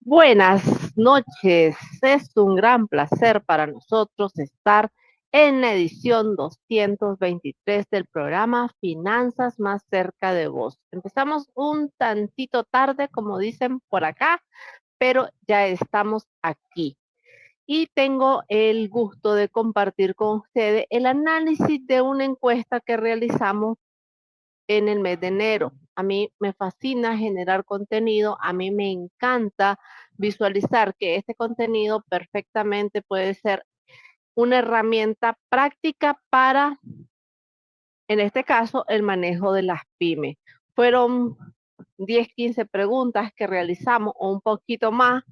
Buenas noches, es un gran placer para nosotros estar en la edición 223 del programa Finanzas más cerca de vos. Empezamos un tantito tarde, como dicen por acá, pero ya estamos aquí. Y tengo el gusto de compartir con ustedes el análisis de una encuesta que realizamos en el mes de enero. A mí me fascina generar contenido, a mí me encanta visualizar que este contenido perfectamente puede ser una herramienta práctica para, en este caso, el manejo de las pymes. Fueron 10, 15 preguntas que realizamos o un poquito más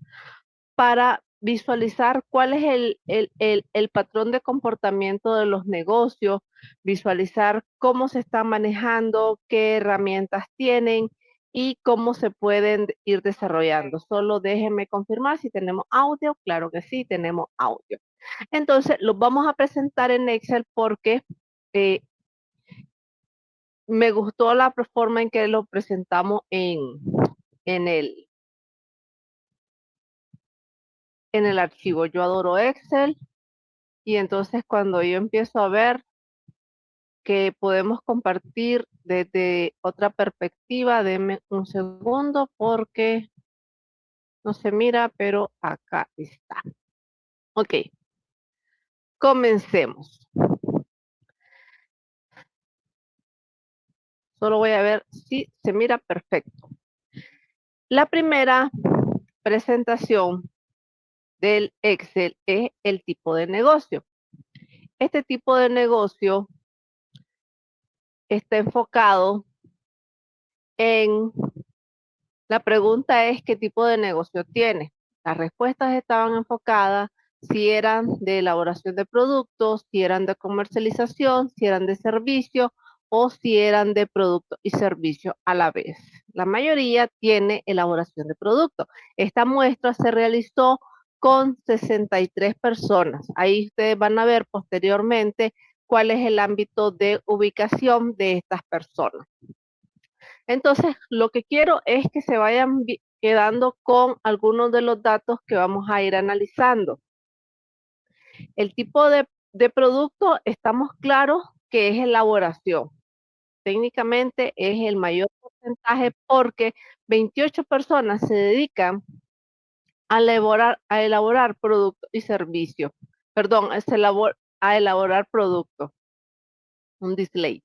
para visualizar cuál es el patrón de comportamiento de los negocios, visualizar cómo se están manejando, qué herramientas tienen y cómo se pueden ir desarrollando. Solo déjenme confirmar si tenemos audio. Claro que sí, tenemos audio. Entonces, los vamos a presentar en Excel porque eh, me gustó la forma en que lo presentamos en el, en el archivo. Yo adoro Excel. Y entonces cuando yo empiezo a ver que podemos compartir desde otra perspectiva, denme un segundo porque no se mira, pero acá está. Ok, comencemos. Solo voy a ver si se mira perfecto. La primera presentación del Excel es el tipo de negocio. Este tipo de negocio está enfocado en. La pregunta es qué tipo de negocio tiene. Las respuestas estaban enfocadas si eran de elaboración de productos, si eran de comercialización, si eran de servicio o si eran de producto y servicio a la vez. La mayoría tiene elaboración de productos. Esta muestra se realizó con 63 personas. Ahí ustedes van a ver posteriormente cuál es el ámbito de ubicación de estas personas. Entonces, lo que quiero es que se vayan quedando con algunos de los datos que vamos a ir analizando. El tipo de producto, estamos claros que es elaboración. Técnicamente es el mayor porcentaje porque 28 personas se dedican a elaborar productos y servicios. Perdón, a elaborar productos, un display.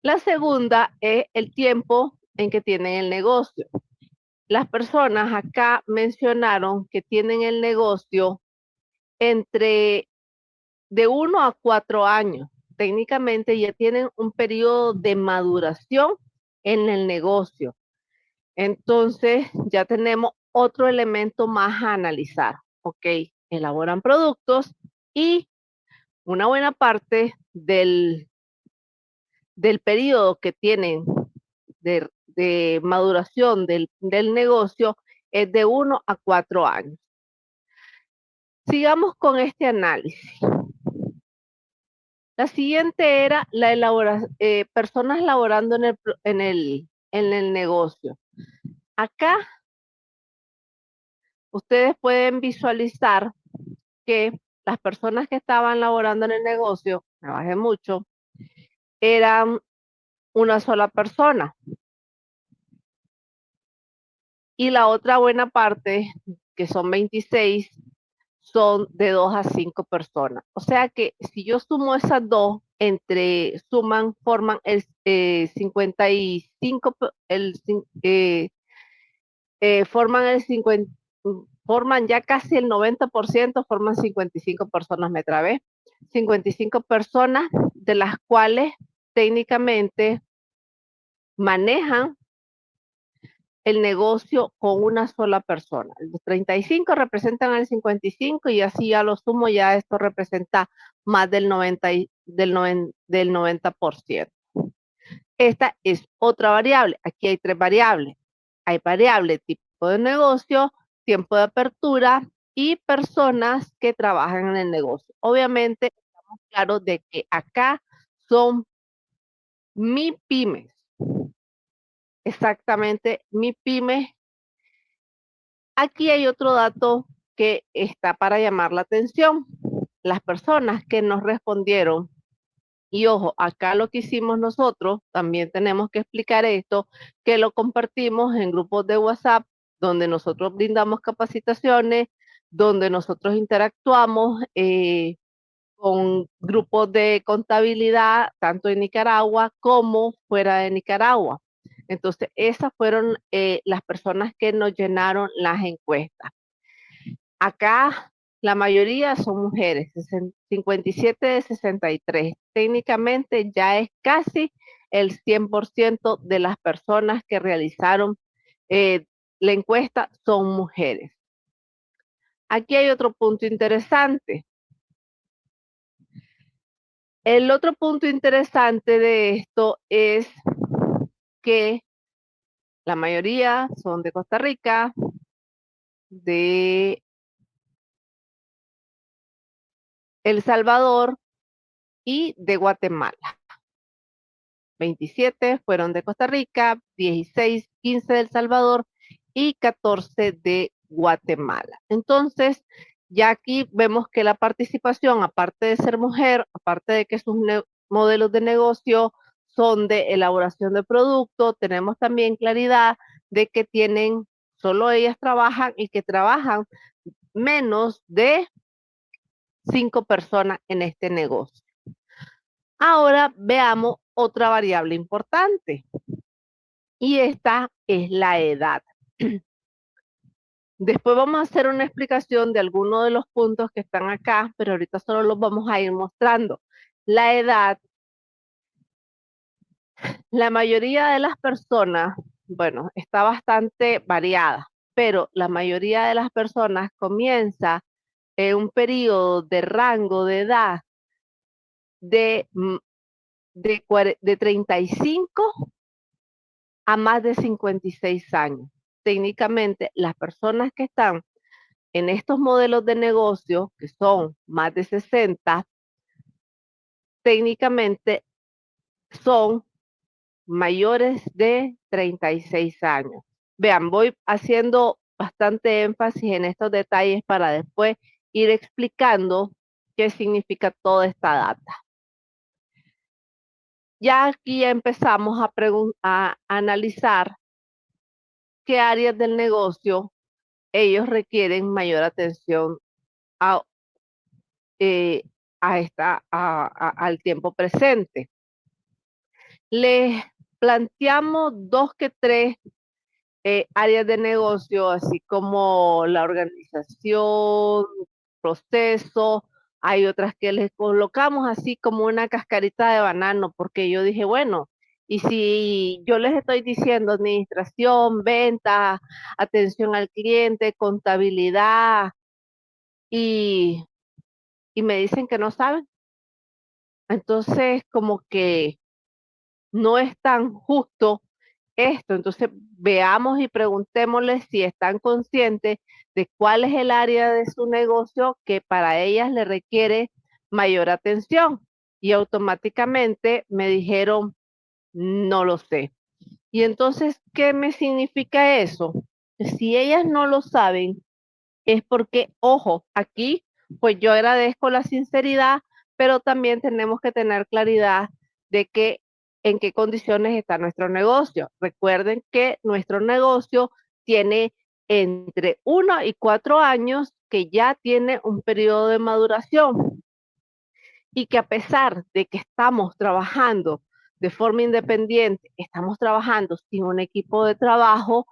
La segunda es el tiempo en que tienen el negocio. Las personas acá mencionaron que tienen el negocio entre de 1 a 4 años. Técnicamente ya tienen un periodo de maduración en el negocio. Entonces ya tenemos otro elemento más a analizar. Ok, elaboran productos y una buena parte del periodo que tienen de maduración del negocio es de 1 a 4 años. Sigamos con este análisis. La siguiente era personas laborando en el negocio. Acá ustedes pueden visualizar que las personas que estaban laborando en el negocio, me bajé mucho, eran una sola persona. Y la otra buena parte, que son 26, son de 2 a 5 personas. O sea que si yo sumo esas dos, forman el 55, forman el 50, forman ya casi el 90%, forman 55 personas, me trabé. 55 personas, de las cuales técnicamente manejan el negocio con una sola persona. Los 35 representan al 55 y así ya lo sumo, ya esto representa más del 90%. Esta es otra variable. Aquí hay 3 variables. Hay variable tipo de negocio, tiempo de apertura y personas que trabajan en el negocio. Obviamente, estamos claros de que acá son MIPYMES. Exactamente, MIPYMES Aquí hay otro dato que está para llamar la atención. Las personas que nos respondieron, y ojo, acá lo que hicimos nosotros, también tenemos que explicar esto, que lo compartimos en grupos de WhatsApp, donde nosotros brindamos capacitaciones, donde nosotros interactuamos con grupos de contabilidad, tanto en Nicaragua como fuera de Nicaragua. Entonces, esas fueron las personas que nos llenaron las encuestas. Acá la mayoría son mujeres, 57 de 63. Técnicamente ya es casi el 100% de las personas que realizaron la encuesta son mujeres. Aquí hay otro punto interesante. El otro punto interesante de esto es que la mayoría son de Costa Rica, de El Salvador y de Guatemala. 27 fueron de Costa Rica, 16, 15 de El Salvador y 14 de Guatemala. Entonces, ya aquí vemos que la participación, aparte de ser mujer, aparte de que sus modelos de negocio son de elaboración de producto, tenemos también claridad de que tienen, solo ellas trabajan y que trabajan menos de 5 personas en este negocio. Ahora veamos otra variable importante y esta es la edad. Después vamos a hacer una explicación de algunos de los puntos que están acá, pero ahorita solo los vamos a ir mostrando. La edad, la mayoría de las personas, bueno, está bastante variada, pero la mayoría de las personas comienza en un periodo de rango de edad de, de 35 a más de 56 años. Técnicamente, las personas que están en estos modelos de negocio, que son más de 60, técnicamente son mayores de 36 años. Vean, voy haciendo bastante énfasis en estos detalles para después ir explicando qué significa toda esta data. Ya aquí empezamos a analizar qué áreas del negocio ellos requieren mayor atención a, eh, al tiempo presente. Les planteamos 2 que 3 áreas de negocio, así como la organización, proceso. Hay otras que les colocamos así como una cascarita de banano, porque yo dije, bueno, y si yo les estoy diciendo administración, venta, atención al cliente, contabilidad, y, y me dicen que no saben, entonces como que no es tan justo esto. Entonces, veamos y preguntémosles si están conscientes de cuál es el área de su negocio que para ellas le requiere mayor atención. Y automáticamente me dijeron, no lo sé. Y entonces, ¿qué me significa eso? Si ellas no lo saben, es porque, ojo, aquí, pues yo agradezco la sinceridad, pero también tenemos que tener claridad de que en qué condiciones está nuestro negocio. Recuerden que nuestro negocio tiene entre 1 y 4 años que ya tiene un periodo de maduración y que a pesar de que estamos trabajando de forma independiente, estamos trabajando sin un equipo de trabajo,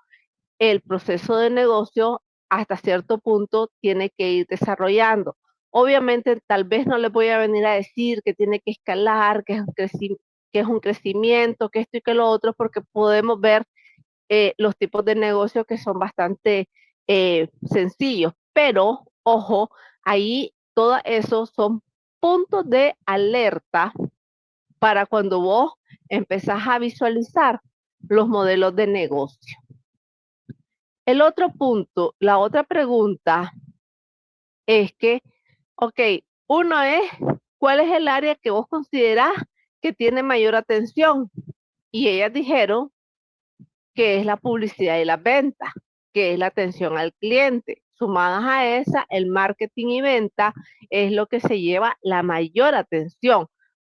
el proceso de negocio hasta cierto punto tiene que ir desarrollando. Obviamente, tal vez no les voy a venir a decir que tiene que escalar, que es un crecimiento, que esto y que lo otro, porque podemos ver los tipos de negocios que son bastante sencillos. Pero, ojo, ahí todo eso son puntos de alerta para cuando vos empezás a visualizar los modelos de negocio. El otro punto, la otra pregunta es que, ok, uno es, ¿cuál es el área que vos considerás que tiene mayor atención? Y ellas dijeron que es la publicidad y las ventas. que es la atención al cliente. Sumadas a esa, el marketing y venta es lo que se lleva la mayor atención.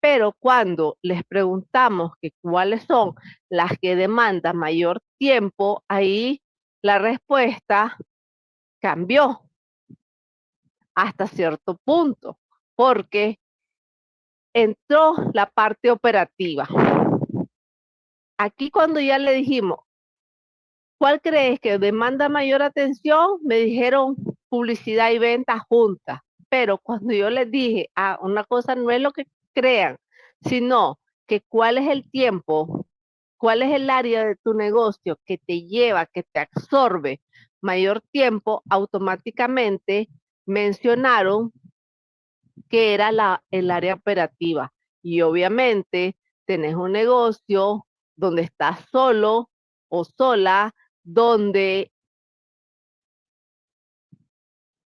Pero cuando les preguntamos que cuáles son las que demandan mayor tiempo, ahí la respuesta cambió hasta cierto punto, porque entró la parte operativa. Aquí cuando ya le dijimos, ¿cuál crees que demanda mayor atención? Me dijeron publicidad y venta juntas. Pero cuando yo les dije, una cosa no es lo que crean, sino que cuál es el tiempo, cuál es el área de tu negocio que te lleva, que te absorbe mayor tiempo, automáticamente mencionaron que era el área operativa. Y obviamente tenés un negocio donde estás solo o sola, donde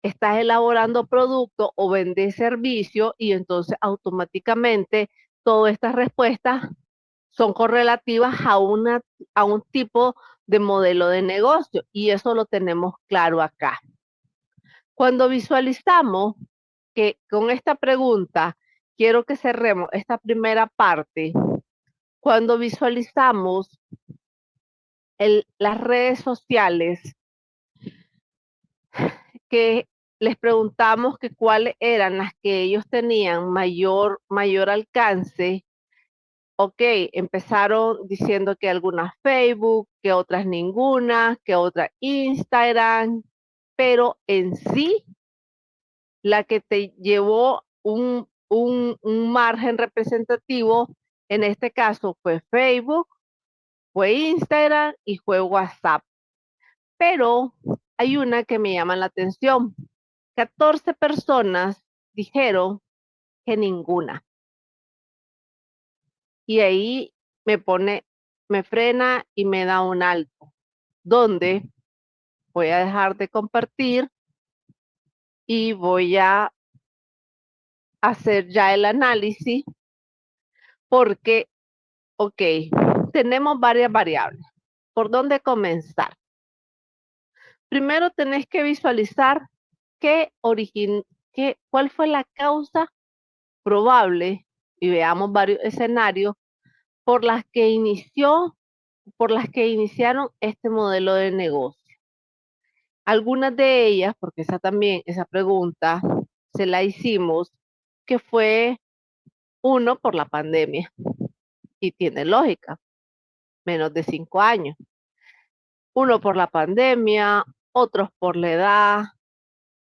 estás elaborando producto o vendes servicio y entonces automáticamente todas estas respuestas son correlativas a un tipo de modelo de negocio y eso lo tenemos claro acá. Cuando visualizamos que con esta pregunta quiero que cerremos esta primera parte, cuando visualizamos las redes sociales, que les preguntamos que cuáles eran las que ellos tenían mayor alcance. Ok, empezaron diciendo que algunas Facebook, que otras ninguna, que otras Instagram, pero en sí la que te llevó un margen representativo, en este caso fue Facebook, fue Instagram y fue WhatsApp. Pero hay una que me llama la atención. 14 personas dijeron que ninguna. Y ahí me frena y me da un alto, donde voy a dejar de compartir y voy a hacer ya el análisis porque, ok, tenemos varias variables. ¿Por dónde comenzar? Primero tenés que visualizar cuál fue la causa probable, y veamos varios escenarios, por las que iniciaron este modelo de negocio. Algunas de ellas, porque esa pregunta se la hicimos, que fue uno por la pandemia, y tiene lógica, menos de 5 años. Uno por la pandemia, otros por la edad,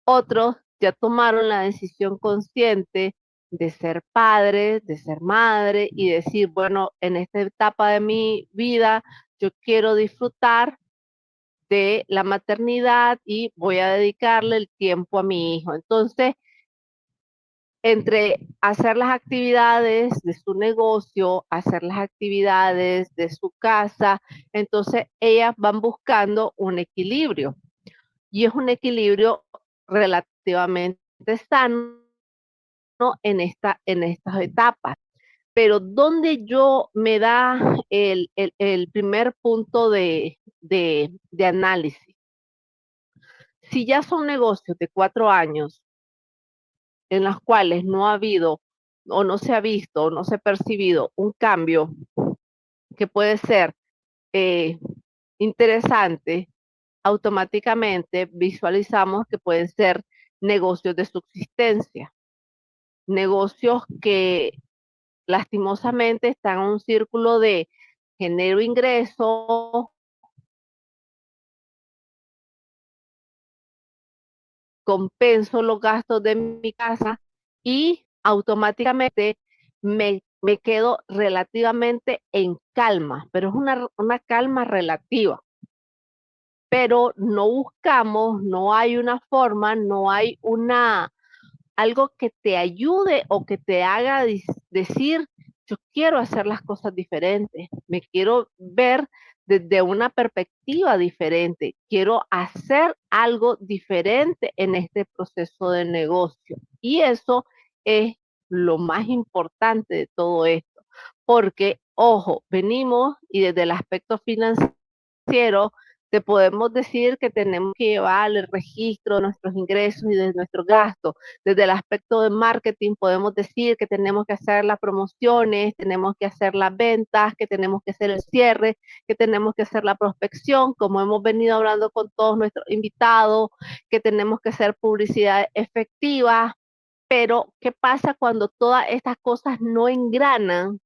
otros ya tomaron la decisión consciente de ser padre, de ser madre y decir, bueno, en esta etapa de mi vida yo quiero disfrutar de la maternidad y voy a dedicarle el tiempo a mi hijo. Entonces, entre hacer las actividades de su negocio, hacer las actividades de su casa, entonces ellas van buscando un equilibrio y es un equilibrio relativamente sano en estas etapas. Pero donde yo me da el primer punto de análisis, si ya son negocios de 4 años en los cuales no ha habido o no se ha visto o no se ha percibido un cambio que puede ser eh, interesante, automáticamente visualizamos que pueden ser negocios de subsistencia, negocios que lastimosamente están en un círculo de genero ingresos, compenso los gastos de mi casa y automáticamente me quedo relativamente en calma, pero es una calma relativa. Pero no buscamos, no hay una forma, no hay algo que te ayude o que te haga decir, yo quiero hacer las cosas diferentes, me quiero ver desde una perspectiva diferente, quiero hacer algo diferente en este proceso de negocio. Y eso es lo más importante de todo esto, porque, ojo, venimos y desde el aspecto financiero Te podemos decir que tenemos que llevar el registro de nuestros ingresos y de nuestros gastos. Desde el aspecto de marketing podemos decir que tenemos que hacer las promociones, tenemos que hacer las ventas, que tenemos que hacer el cierre, que tenemos que hacer la prospección, como hemos venido hablando con todos nuestros invitados, que tenemos que hacer publicidad efectiva. Pero, ¿qué pasa cuando todas estas cosas no engranan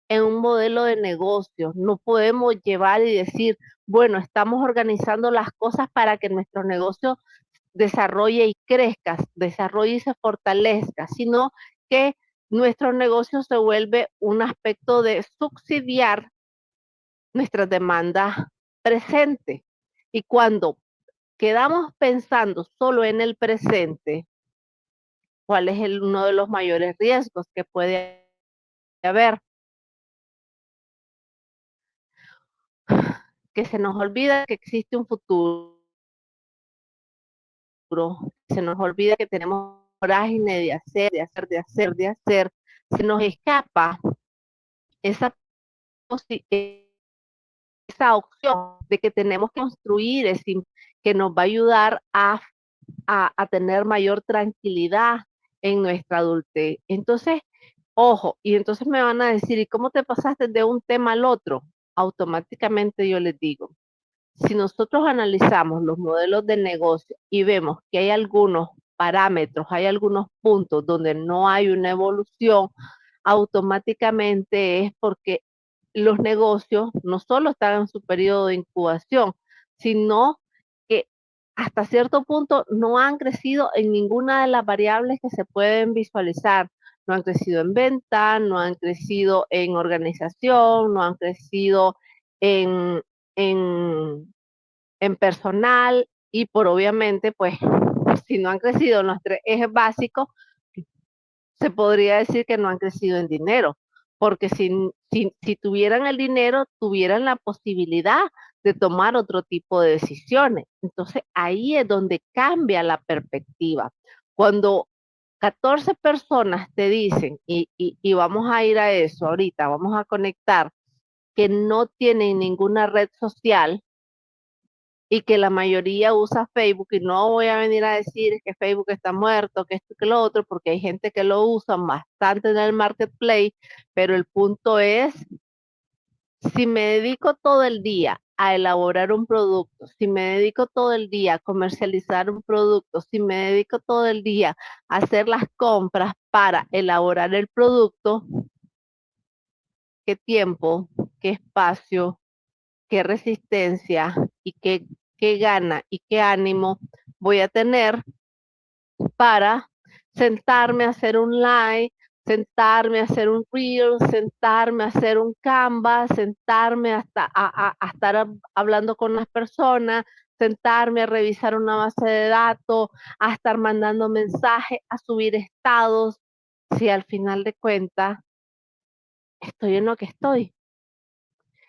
en un modelo de negocio? No podemos llevar y decir, bueno, estamos organizando las cosas para que nuestro negocio desarrolle y crezca, desarrolle y se fortalezca, sino que nuestro negocio se vuelve un aspecto de subsidiar nuestras demandas presentes. Y cuando quedamos pensando solo en el presente, ¿cuál es uno de los mayores riesgos que puede haber? Que se nos olvida que existe un futuro, se nos olvida que tenemos coraje de hacer, de hacer, de hacer, de hacer, se nos escapa esa, esa opción de que tenemos que construir, que nos va a ayudar a tener mayor tranquilidad en nuestra adultez. Entonces, ojo, y entonces me van a decir, ¿y cómo te pasaste de un tema al otro? Automáticamente yo les digo, si nosotros analizamos los modelos de negocio y vemos que hay algunos parámetros, hay algunos puntos donde no hay una evolución, automáticamente es porque los negocios no solo están en su periodo de incubación, sino que hasta cierto punto no han crecido en ninguna de las variables que se pueden visualizar. No han crecido en venta, no han crecido en organización, no han crecido en, en, en personal y por obviamente, pues, si no han crecido en los tres ejes básicos, se podría decir que no han crecido en dinero, porque si tuvieran el dinero, tuvieran la posibilidad de tomar otro tipo de decisiones. Entonces ahí es donde cambia la perspectiva. Cuando 14 personas te dicen, y vamos a ir a eso ahorita, vamos a conectar, que no tienen ninguna red social, y que la mayoría usa Facebook, y no voy a venir a decir que Facebook está muerto, que esto, que lo otro, porque hay gente que lo usa bastante en el marketplace, pero el punto es, si me dedico todo el día a elaborar un producto, si me dedico todo el día a comercializar un producto, si me dedico todo el día a hacer las compras para elaborar el producto, ¿qué tiempo, qué espacio, qué resistencia y qué gana y qué ánimo voy a tener para sentarme a hacer un live, sentarme a hacer un reel, sentarme a hacer un canvas, sentarme a estar hablando con las personas, sentarme a revisar una base de datos, a estar mandando mensajes, a subir estados, si al final de cuentas estoy en lo que estoy?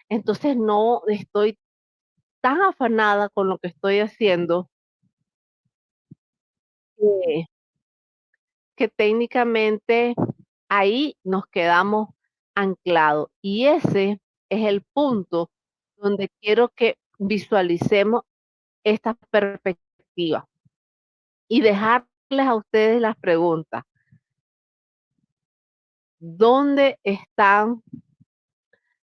Entonces no estoy tan afanada con lo que estoy haciendo que, que técnicamente ahí nos quedamos anclados. Y ese es el punto donde quiero que visualicemos esta perspectiva y dejarles a ustedes las preguntas. ¿Dónde están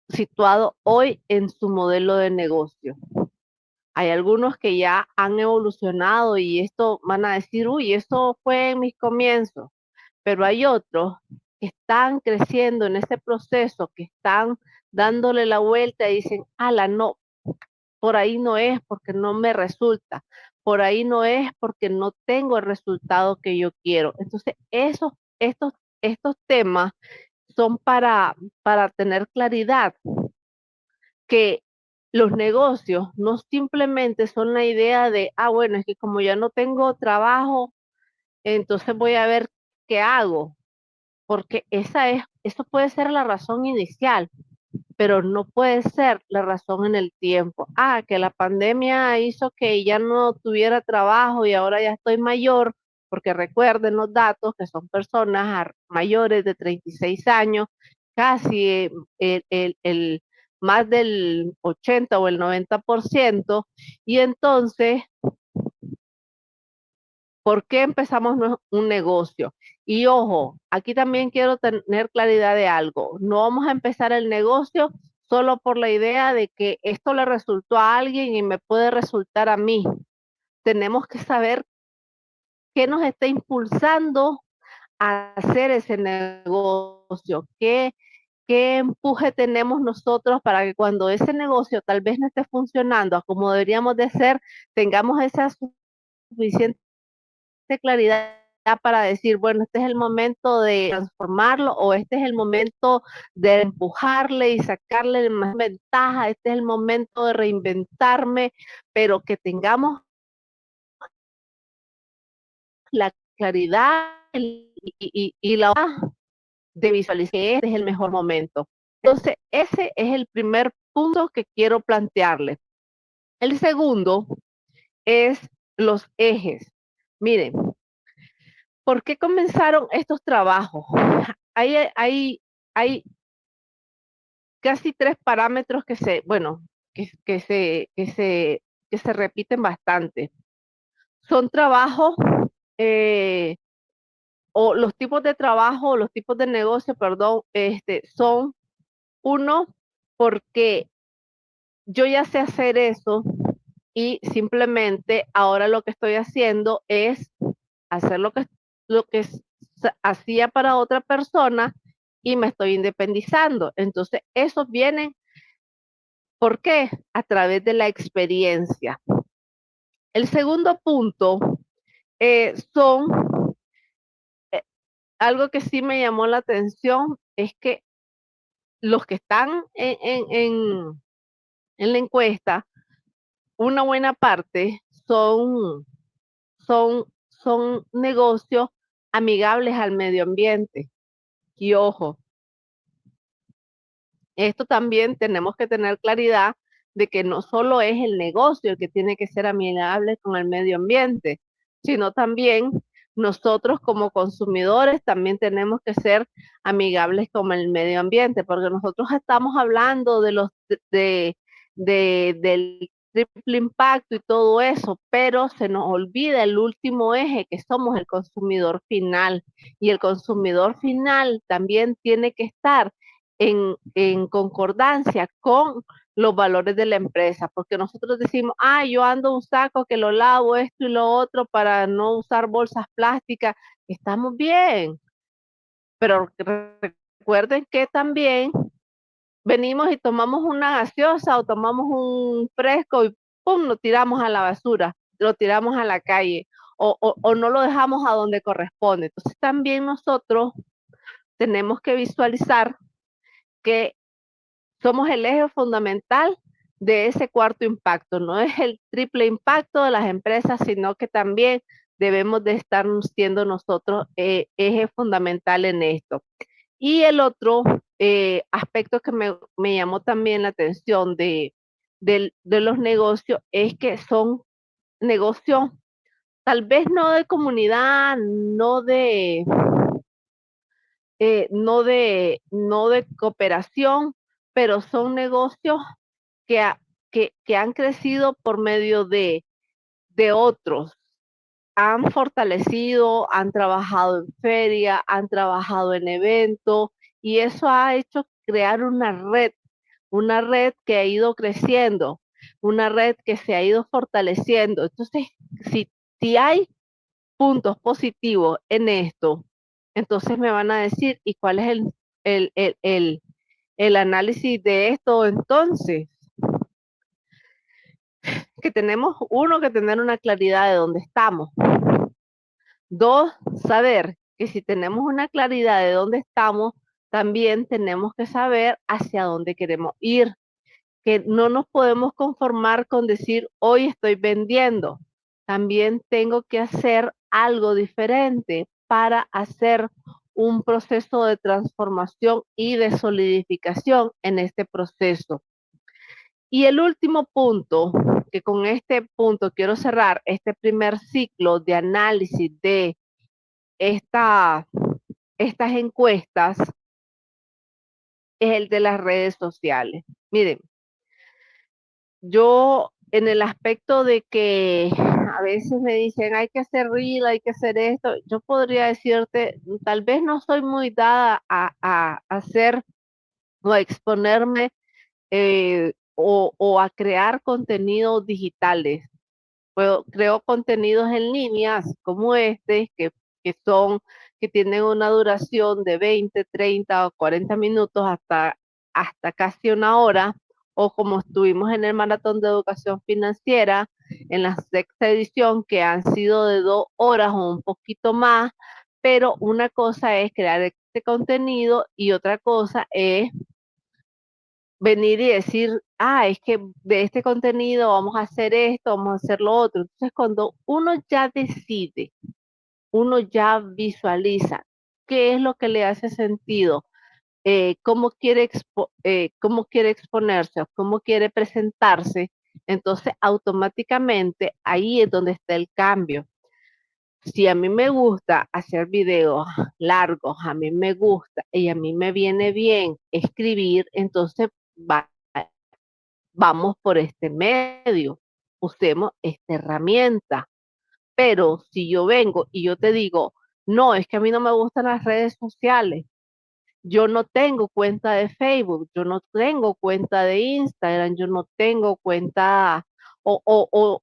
situados hoy en su modelo de negocio? Hay algunos que ya han evolucionado y esto van a decir, uy, eso fue en mis comienzos, pero hay otros que están creciendo en ese proceso, que están dándole la vuelta y dicen, ala, no, por ahí no es porque no me resulta, por ahí no es porque no tengo el resultado que yo quiero. Entonces, estos temas son para tener claridad que los negocios no simplemente son la idea de, bueno, es que como ya no tengo trabajo, entonces voy a ver qué hago, porque eso puede ser la razón inicial, pero no puede ser la razón en el tiempo. Que la pandemia hizo que ya no tuviera trabajo y ahora ya estoy mayor, porque recuerden los datos que son personas mayores de 36 años, casi más del 80 o el 90%, y entonces, ¿por qué empezamos un negocio? Y ojo, aquí también quiero tener claridad de algo. No vamos a empezar el negocio solo por la idea de que esto le resultó a alguien y me puede resultar a mí. Tenemos que saber qué nos está impulsando a hacer ese negocio, qué empuje tenemos nosotros para que cuando ese negocio tal vez no esté funcionando a como deberíamos de ser, tengamos esa suficiente claridad para decir, bueno, este es el momento de transformarlo o este es el momento de empujarle y sacarle más ventaja, este es el momento de reinventarme, pero que tengamos la claridad y la de visualizar que este es el mejor momento. Entonces, ese es el primer punto que quiero plantearle. El segundo es los ejes. Miren, ¿por qué comenzaron estos trabajos? Hay casi tres parámetros que se, bueno, que se repiten bastante. Son trabajos eh, o los tipos de trabajo, los tipos de negocio, perdón, son uno, porque yo ya sé hacer eso y simplemente ahora lo que estoy haciendo es hacer lo que hacía para otra persona y me estoy independizando. Entonces, esos vienen, ¿por qué? A través de la experiencia. El segundo punto son, algo que sí me llamó la atención, es que los que están en la encuesta, una buena parte son negocios amigables al medio ambiente. Y ojo, esto también tenemos que tener claridad de que no solo es el negocio el que tiene que ser amigable con el medio ambiente, sino también nosotros como consumidores también tenemos que ser amigables con el medio ambiente, porque nosotros estamos hablando del triple impacto y todo eso, pero se nos olvida el último eje, que somos el consumidor final, y el consumidor final también tiene que estar en concordancia con los valores de la empresa, porque nosotros decimos, yo ando un saco que lo lavo esto y lo otro para no usar bolsas plásticas, estamos bien, pero recuerden que también venimos y tomamos una gaseosa o tomamos un fresco y pum, lo tiramos a la basura, lo tiramos a la calle o no lo dejamos a donde corresponde. Entonces también nosotros tenemos que visualizar que somos el eje fundamental de ese cuarto impacto. No es el triple impacto de las empresas, sino que también debemos de estar siendo nosotros eje fundamental en esto. Y el otro aspecto que me llamó también la atención de los negocios es que son negocios tal vez no de comunidad, no de cooperación, pero son negocios que, que han crecido por medio de otros. Han fortalecido, han trabajado en feria, han trabajado en eventos y eso ha hecho crear una red que ha ido creciendo, una red que se ha ido fortaleciendo. Entonces, si hay puntos positivos en esto, entonces me van a decir, ¿y cuál es el, el, el, el análisis de esto? Entonces, que tenemos, uno, que tener una claridad de dónde estamos. Dos, saber que si tenemos una claridad de dónde estamos, también tenemos que saber hacia dónde queremos ir, que no nos podemos conformar con decir, hoy estoy vendiendo. También tengo que hacer algo diferente para hacer un proceso de transformación y de solidificación en este proceso. Y el último punto, que con este punto quiero cerrar este primer ciclo de análisis de estas encuestas, es el de las redes sociales. Miren, yo en el aspecto de que a veces me dicen hay que hacer reel, hay que hacer esto, yo podría decirte, tal vez no soy muy dada a hacer o a exponerme o a crear contenidos digitales. Creo contenidos en línea, así como este, que son, que tienen una duración de 20, 30 o 40 minutos hasta casi una hora, o como estuvimos en el Maratón de Educación Financiera, en la sexta edición, que han sido de 2 horas o un poquito más, pero una cosa es crear este contenido y otra cosa es venir y decir, es que de este contenido vamos a hacer esto, vamos a hacer lo otro. Entonces, cuando uno ya decide, uno ya visualiza qué es lo que le hace sentido, cómo quiere exponerse, o cómo quiere presentarse, entonces automáticamente ahí es donde está el cambio. Si a mí me gusta hacer videos largos, a mí me gusta y a mí me viene bien escribir, entonces vamos por este medio, usemos esta herramienta. Pero si yo vengo y yo te digo, no, es que a mí no me gustan las redes sociales, yo no tengo cuenta de Facebook, yo no tengo cuenta de Instagram, yo no tengo cuenta o, o, o,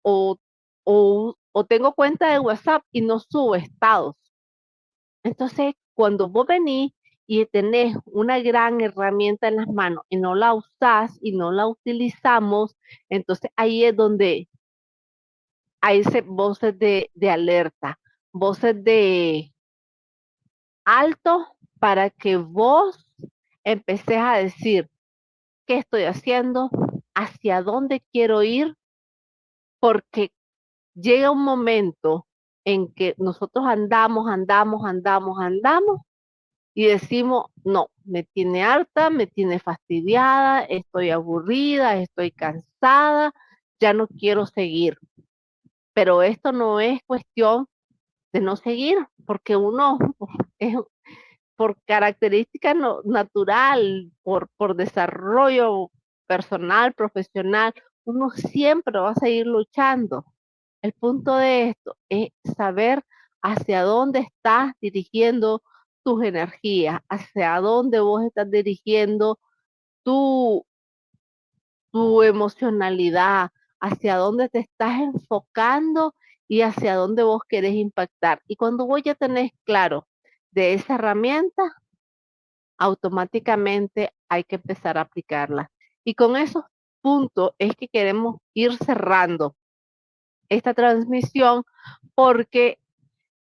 o, o tengo cuenta de WhatsApp y no subo estados. Entonces, cuando vos venís y tenés una gran herramienta en las manos y no la usás y no la utilizamos, entonces ahí es donde hay voces de alerta, voces de alto para que vos empecés a decir qué estoy haciendo, hacia dónde quiero ir, porque llega un momento en que nosotros andamos y decimos, no, me tiene harta, me tiene fastidiada, estoy aburrida, estoy cansada, ya no quiero seguir. Pero esto no es cuestión de no seguir, porque uno es por característica natural, por desarrollo personal, profesional, uno siempre va a seguir luchando. El punto de esto es saber hacia dónde estás dirigiendo tus energías, hacia dónde vos estás dirigiendo tu, tu emocionalidad, hacia dónde te estás enfocando y hacia dónde vos querés impactar. Y cuando vos ya tenés claro de esa herramienta, automáticamente hay que empezar a aplicarla. Y con esos puntos es que queremos ir cerrando esta transmisión porque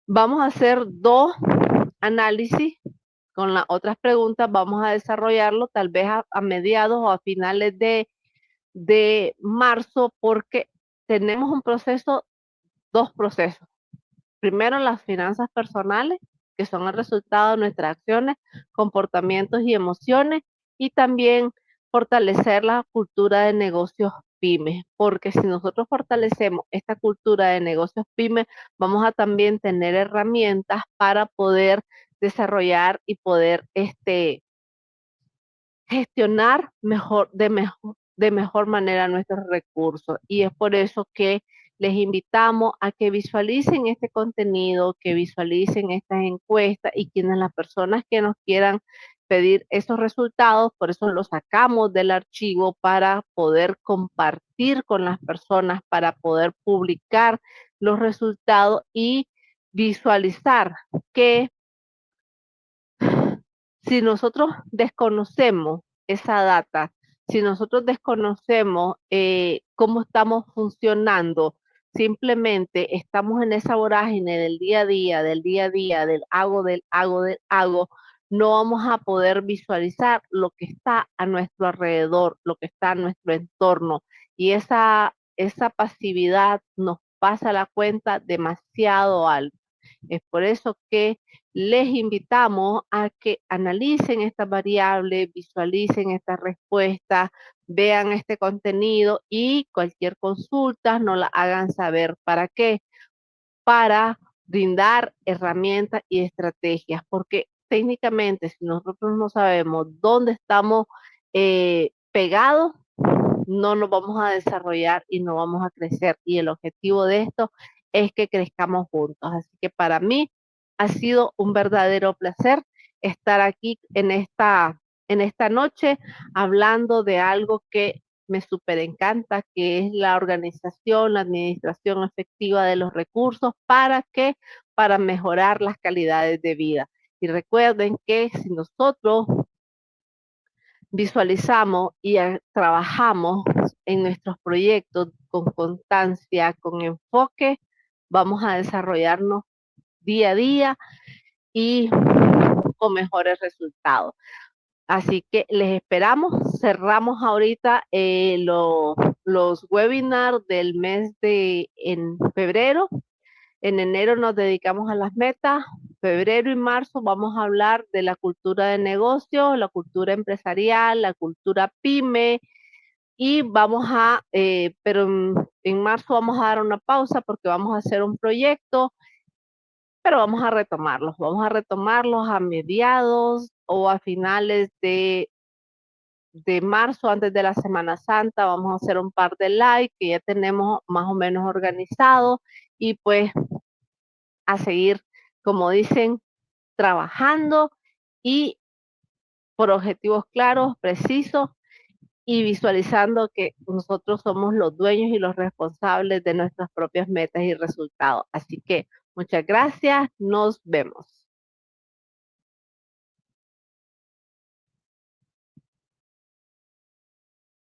vamos a hacer 2 análisis con las otras preguntas. Vamos a desarrollarlo tal vez a mediados o a finales de marzo porque tenemos un proceso, 2 procesos. Primero, las finanzas personales, que son el resultado de nuestras acciones, comportamientos y emociones, y también fortalecer la cultura de negocios pymes, porque si nosotros fortalecemos esta cultura de negocios pymes, vamos a también tener herramientas para poder desarrollar y poder gestionar de mejor manera nuestros recursos. Y es por eso que les invitamos a que visualicen este contenido, que visualicen estas encuestas y quienes las personas que nos quieran pedir esos resultados, por eso los sacamos del archivo para poder compartir con las personas, para poder publicar los resultados y visualizar que si nosotros desconocemos esa data, si nosotros desconocemos cómo estamos funcionando, simplemente estamos en esa vorágine del día a día, del hago, no vamos a poder visualizar lo que está a nuestro alrededor, lo que está en nuestro entorno. Y esa pasividad nos pasa la cuenta demasiado alta. Es por eso que les invitamos a que analicen estas variables, visualicen estas respuestas, vean este contenido y cualquier consulta nos la hagan saber. ¿Para qué? Para brindar herramientas y estrategias, porque técnicamente si nosotros no sabemos dónde estamos pegados, no nos vamos a desarrollar y no vamos a crecer. Y el objetivo de esto es que crezcamos juntos. Así que para mí ha sido un verdadero placer estar aquí en esta noche hablando de algo que me súper encanta, que es la organización, la administración efectiva de los recursos. ¿Para qué? Para mejorar las calidades de vida. Y recuerden que si nosotros visualizamos y trabajamos en nuestros proyectos con constancia, con enfoque, vamos a desarrollarnos día a día y con mejores resultados. Así que les esperamos. Cerramos ahorita los webinars del mes en febrero. En enero nos dedicamos a las metas. Febrero y marzo vamos a hablar de la cultura de negocio, la cultura empresarial, la cultura pyme. Y pero en marzo vamos a dar una pausa porque vamos a hacer un proyecto, pero vamos a retomarlos a mediados o a finales de marzo, antes de la Semana Santa. Vamos a hacer un par de live que ya tenemos más o menos organizados y pues a seguir, como dicen, trabajando y por objetivos claros, precisos y visualizando que nosotros somos los dueños y los responsables de nuestras propias metas y resultados. Así que muchas gracias, nos vemos.